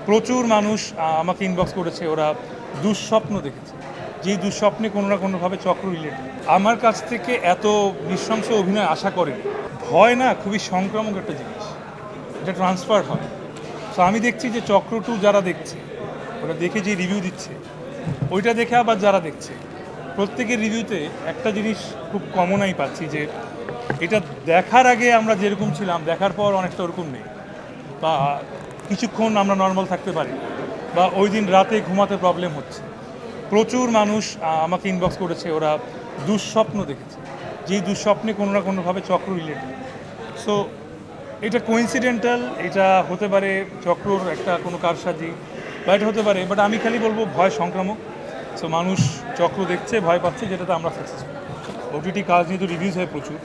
প্রচুর মানুষ আমাকে ইনবক্স করেছে, ওরা দুঃস্বপ্ন দেখেছে, যেই দুঃস্বপ্নে কোনো না কোনোভাবে চক্র রিলেটেড। আমার কাছ থেকে এত নৃশংস অভিনয় আশা করেনি। ভয় না খুবই সংক্রামক একটা জিনিস, এটা ট্রান্সফার হয়। তো আমি দেখছি যে চক্র টু যারা দেখছে, ওরা দেখে যে রিভিউ দিচ্ছে, ওইটা দেখে আবার যারা দেখছে, প্রত্যেকের রিভিউতে একটা জিনিস খুব কমনই পাচ্ছি যে এটা দেখার আগে আমরা যেরকম ছিলাম, দেখার পর অনেকটা ওরকম নেই, বা কিছুক্ষণ আমরা নর্মাল থাকতে পারি, বা ওই দিন রাতে ঘুমাতে প্রবলেম হচ্ছে। প্রচুর মানুষ আমাকে ইনবক্স করেছে, ওরা দুঃস্বপ্ন দেখেছে, যেই দুঃস্বপ্নে কোনো না কোনোভাবে চক্র রিলেটেড। সো এটা কোইন্সিডেন্টাল, এটা হতে পারে চক্রর একটা কোনো কারসাজি, বা এটা হতে পারে, বাট আমি খালি বলবো ভয় সংক্রামক। সো মানুষ চক্র দেখছে, ভয় পাচ্ছে, যেটাতে আমরা সাকসেসফুল। ওটিটি কাজ নিয়ে তো রিভিউজ হয় প্রচুর,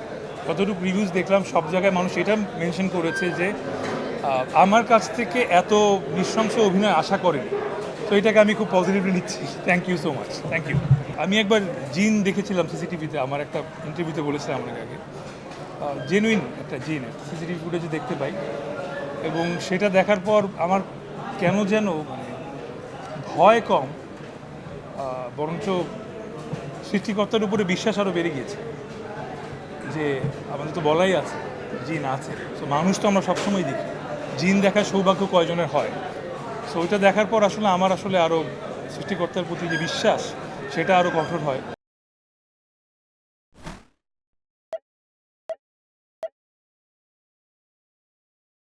কতটুকু রিভিউজ দেখলাম সব জায়গায় মানুষ এটা মেনশন করেছে যে আমার কাছ থেকে এত নৃশংস অভিনয় আশা করেনি। তো এটাকে আমি খুব পজিটিভলি নিচ্ছি। Thank you so much, thank you. আমি একবার জিন দেখেছিলাম সিসিটিভিতে, আমার একটা ইন্টারভিউতে বলেছিলাম আপনাকে আগে। জেনুইন একটা জিন সিসিটিভি ফুটেজে দেখতে পাই, এবং সেটা দেখার পর আমার কেন যেন মানে ভয় কম, বরঞ্চ সৃষ্টিকর্তার উপরে বিশ্বাস আরও বেড়ে গিয়েছে যে আমাদের তো বলাই আছে জিন আছে। সো মানুষ তো আমরা সবসময় দেখি, জিন দেখার সৌভাগ্য কয়জনের হয়। সো ওইটা দেখার পর আসলে আমার আরও সৃষ্টিকর্তার প্রতি যে বিশ্বাস, সেটা আরও কঠোর হয়।